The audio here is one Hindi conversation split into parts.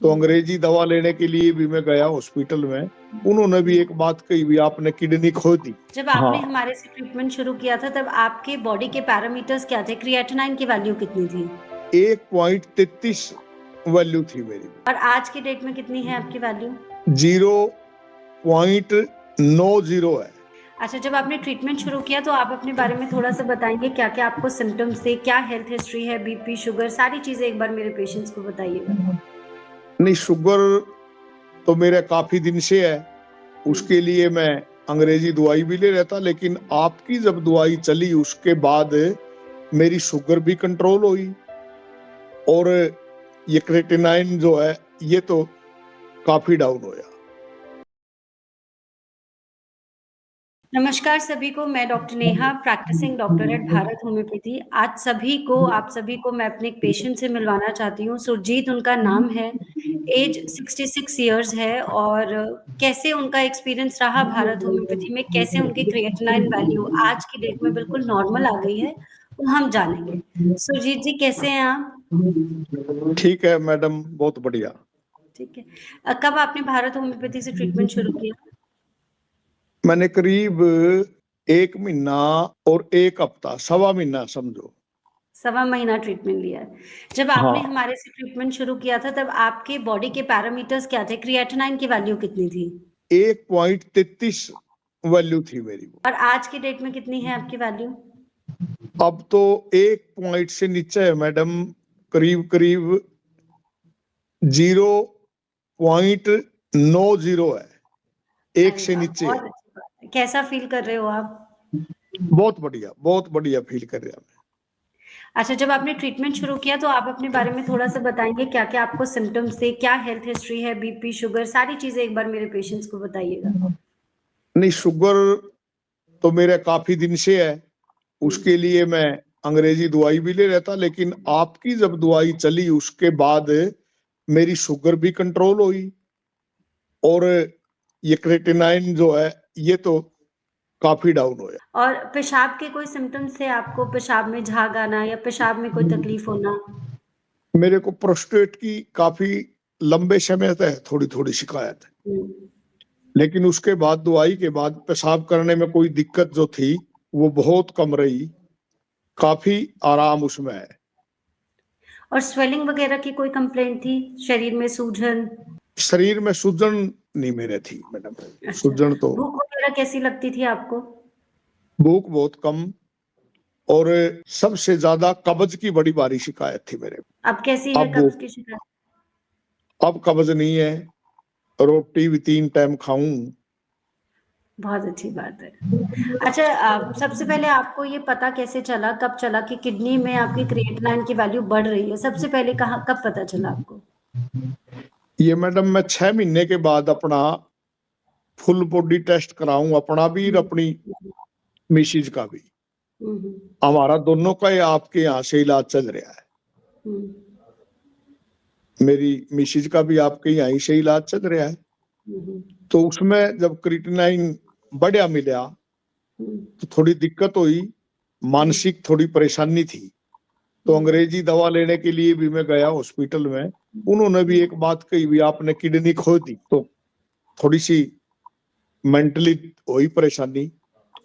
तो अंग्रेजी दवा लेने के लिए भी मैं गया हॉस्पिटल में, उन्होंने भी एक बात कही, भी आपने किडनी खो दी। जब आपने हमारे से ट्रीटमेंट शुरू किया था तब आपके बॉडी के पैरामीटर्स क्या थे? क्रिएटिनाइन की वैल्यू कितनी थी? 1.33 वैल्यू थी मेरी, और आज की डेट में कितनी है आपकी वैल्यू? 0.90 है। अच्छा, जब आपने ट्रीटमेंट शुरू किया तो आप अपने बारे में थोड़ा सा बताएंगे, क्या क्या आपको सिम्टम्स थे, क्या हेल्थ हिस्ट्री है, बीपी, शुगर, सारी चीजें एक बार मेरे पेशेंट्स को बताइएगा। नहीं, शुगर तो मेरा काफी दिन से है, उसके लिए मैं अंग्रेजी दवाई भी ले रहा था, लेकिन आपकी जब दवाई चली उसके बाद मेरी शुगर भी कंट्रोल हुई और ये क्रेटिनाइन जो है ये तो काफी डाउन होया। नमस्कार सभी को, मैं doctor Neha, practising doctor at Bharat homeopathy. आज आप सभी को मैं अपने एक पेशेंट से मिलवाना चाहती हूँ। सुरजीत उनका नाम है, एज 66 इयर्स है, और कैसे उनका एक्सपीरियंस रहा भारत होम्योपैथी में, कैसे उनकी क्रिएटिनाइन वैल्यू आज की डेट में बिल्कुल नॉर्मल आ गई है, वो हम जानेंगे। सुरजीत जी, कैसे हैं आप? ठीक है मैडम, बहुत बढ़िया। ठीक है। कब आपने भारत होम्योपैथी से ट्रीटमेंट शुरू किया? मैंने करीब 1 महीना और 1 हफ्ता, सवा महीना समझो, 1.25 महीना ट्रीटमेंट लिया है। जब आपने हमारे से ट्रीटमेंट शुरू किया था तब आपके बॉडी के पैरामीटर्स क्या थे? क्रिएटिनाइन की वैल्यू कितनी थी? 1.33 वैल्यू थी मेरी। और आज की डेट में कितनी है आपकी वैल्यू? अब तो 1 पॉइंट से नीचे है मैडम, करीब करीब 0.90 है, 1 से नीचे है। कैसा फील कर रहे हो आप? बहुत बढ़िया फील कर रहा हूँ। अच्छा, जब आपने ट्रीटमेंट शुरू किया तो आप अपने बारे में थोड़ा सा बताएंगे, क्या क्या आपको सिम्टम्स थे, क्या हेल्थ हिस्ट्री है, बीपी, शुगर, सारी चीजें एक बार मेरे पेशेंट्स को बताइएगा। नहीं, शुगर तो मेरा काफी दिन से है, उसके लिए मैं अंग्रेजी दवाई भी ले रहा था, लेकिन आपकी जब दवाई चली उसके बाद मेरी शुगर भी कंट्रोल हुई और ये क्रेटिनाइन जो है ये तो काफी डाउन होया। और पेशाब के कोई सिम्टम्स थे आपको? पेशाब में झाग आना या पेशाब में कोई तकलीफ होना? मेरे को प्रोस्टेट की काफी लंबे समय से थोड़ी थोड़ी शिकायत है, लेकिन उसके बाद दवाई के बाद पेशाब करने में कोई दिक्कत जो थी वो बहुत कम रही, काफी आराम उसमें है। और स्वेलिंग वगैरह की कोई कंप्लेंट थी? शरीर में सूजन? शरीर में सूजन नहीं मेरे थी मैडम। अच्छा। सूजन तो, भूख वगैरह कैसी लगती थी आपको? भूख बहुत कम और सबसे ज्यादा कब्ज की बड़ी भारी शिकायत थी मेरे। अब कैसी है कब्ज की शिकायत? अब कब्ज नहीं है, रोटी भी 3 टाइम खाऊं। बहुत अच्छी बात है। अच्छा, सबसे पहले आपको ये पता कैसे चला, कब चला कि किडनी में आपकी क्रिएटिनाइन की वैल्यू बढ़ रही है? सबसे पहले कब पता चला आपको? ये मैडम मैं 6 महीने के बाद अपना फुल बॉडी टेस्ट कराऊं, अपना भी और अपनी मिसेज का भी। हमारा दोनों का ही आपके यहाँ से इलाज चल रहा है। मेरी मिसेज का भी आपके यहाँ से इलाज चल रहा है। तो उसमें जब क्रिएटिनाइन बढ़िया मिला तो थोड़ी दिक्कत हुई, मानसिक थोड़ी परेशानी थी। तो अंग्रेजी दवा लेने के लिए भी मैं गया हॉस्पिटल में, उन्होंने भी एक बात कही, भी आपने किडनी खो दी। तो थोड़ी सी मेंटली हुई परेशानी,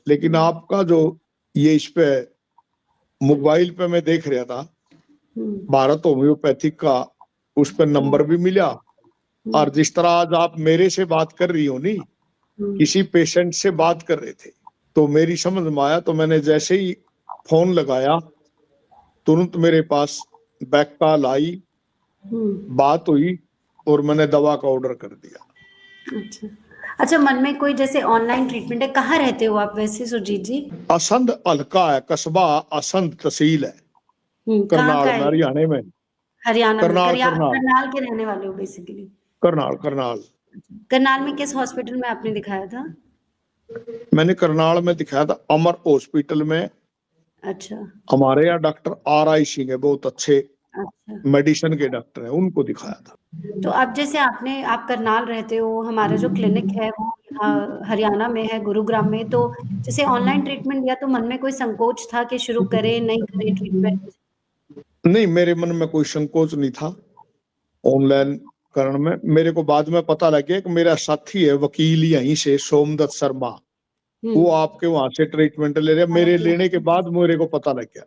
लेकिन आपका जो ये इस पे मोबाइल पे मैं देख रहा था, भारत होम्योपैथिक का, उस पर नंबर भी मिला। और जिस तरह आज आप मेरे से बात कर रही हो, नहीं किसी पेशेंट से बात कर रहे थे, तो मेरी समझ में आया। तो मैंने जैसे ही फोन लगाया तुरंत मेरे पास बैक कॉल आई, बात हुई और मैंने दवा का ऑर्डर कर दिया। अच्छा, मन में कोई जैसे ऑनलाइन ट्रीटमेंट है? कहाँ रहते हो आप वैसे सुरजीत जी? असंध हल्का है, कस्बा असंध तहसील है, करनाल में, हरियाणा में। हरियाणा में करनाल करनाल के रहने वाले हो बेसिकली? करनाल में किस हॉस्पिटल में आपने दिखाया था? मैंने करनाल में दिखाया था, अमर हॉस्पिटल में। अच्छा। हमारे यहाँ डॉक्टर RI सिंह है, बहुत अच्छे मेडिसिन के डॉक्टर हैं, उनको दिखाया था। तो अब जैसे आप करनाल रहते हो, हमारा जो क्लिनिक है वो हरियाणा में है, गुरुग्राम में। तो जैसे ऑनलाइन ट्रीटमेंट दिया तो मन में कोई संकोच था कि शुरू करें नहीं करें ट्रीटमेंट? नहीं, मेरे मन में कोई संकोच नहीं था ऑनलाइन कारण में मेरे को बाद में पता लग गया कि मेरा साथी है वकील यहीं से सोमदत्त शर्मा, वो आपके वहां से ट्रीटमेंट ले रहे हैं। मेरे लेने के बाद मेरे को पता लग गया।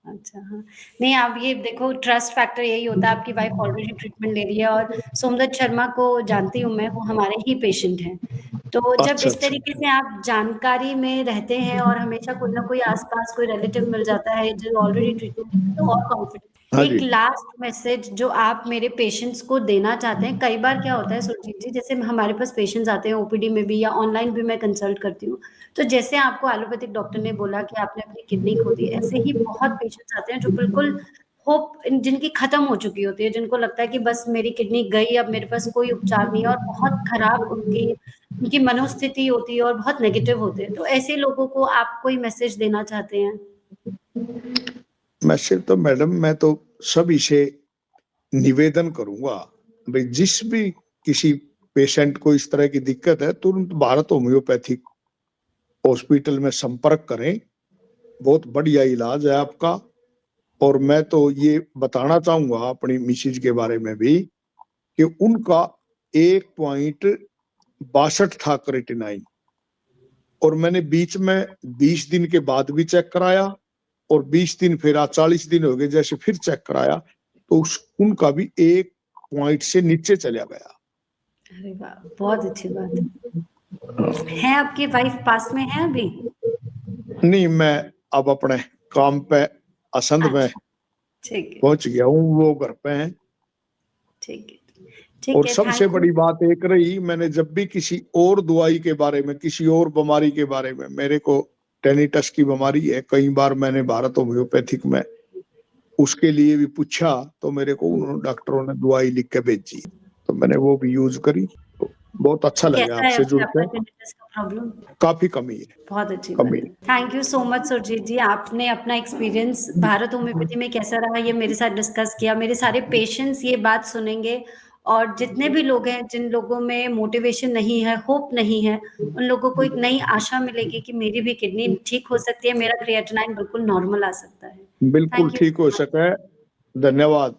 अच्छा, हाँ। नहीं, आप ये देखो ट्रस्ट फैक्टर यही होता है, आपकी वाइफ ऑलरेडी ट्रीटमेंट ले रही है और सोमदत्त शर्मा को जानती हूँ मैं, वो हमारे ही पेशेंट हैं। तो जब अच्छा, इस अच्छा। तरीके से आप जानकारी में रहते हैं और हमेशा कोई ना कोई आस-पास कोई रिलेटिव मिल जाता है जो ऑलरेडी ट्रीटमेंट तो और कॉन्फिडेंस। हाँ एक जी। लास्ट मैसेज जो आप मेरे पेशेंट्स को देना चाहते हैं, कई बार क्या होता है सुरजीत जी, जैसे हमारे पास पेशेंट्स आते हैं ओपीडी में भी या ऑनलाइन भी मैं कंसल्ट करती हूँ, तो जैसे आपको एलोपैथिक डॉक्टर ने बोला कि आपने अपनी किडनी खो दी, ऐसे ही बहुत पेशेंट्स आते हैं जो बिल्कुल होप जिनकी खत्म हो चुकी होती है, जिनको लगता है कि बस मेरी किडनी गई, अब मेरे पास कोई उपचार नहीं है और बहुत खराब उनकी मनोस्थिति होती है और बहुत नेगेटिव होते हैं। तो ऐसे लोगों को आप कोई मैसेज देना चाहते हैं? मैसेज तो मैडम मैं तो सभी से निवेदन करूंगा, भाई जिस भी किसी पेशेंट को इस तरह की दिक्कत है तुरंत भारत होम्योपैथिक हॉस्पिटल में संपर्क करें, बहुत बढ़िया इलाज है आपका। और मैं तो ये बताना चाहूंगा अपनी मिसिज के बारे में भी कि उनका 1.62 था क्रिएटिनाइन, और मैंने बीच में 20 दिन के बाद भी चेक कराया और 20 दिन फिर 40 दिन हो गए जैसे फिर चेक कराया तो उनका भी 1 पॉइंट से नीचे चला गया। अरे वाह! बहुत अच्छी बात है। आपकी वाइफ पास में है अभी? नहीं, मैं अब अपने काम पे असंध में अच्छा, ठीक है, पहुंच गया हूँ, वो घर पे हैं। ठीक है। ठीक और है, सबसे थैंक यू। बड़ी बात एक रही, मैंने जब भी किसी और दवाई के बारे में, किसी और बीमारी के बारे में, मेरे को टेनिटस की बीमारी है, कई बार मैंने भारत होम्योपैथिक में उसके लिए भी पूछा तो मेरे को उन्होंने डॉक्टरों ने दवाई लिख के भेजी, तो मैंने वो भी यूज करी, तो बहुत अच्छा तो लगा कैसा है आपसे अभी जुड़ आपका के। टिनिटस का प्रॉब्लम? काफी कमी है, बहुत अच्छी कमी बात है। है। Thank you so much Surjit ji, आपने अपना एक्सपीरियंस भारत होम्योपैथी में कैसा रहा ये मेरे साथ डिस्कस किया। मेरे सारे पेशेंट्स ये बात सुनेंगे और जितने भी लोग हैं, जिन लोगों में मोटिवेशन नहीं है, होप नहीं है, उन लोगों को एक नई आशा मिलेगी कि मेरी भी किडनी ठीक हो सकती है, मेरा क्रिएटिनाइन बिल्कुल नॉर्मल आ सकता है। बिल्कुल थैंक यू ठीक सो हो मच। सके। धन्यवाद।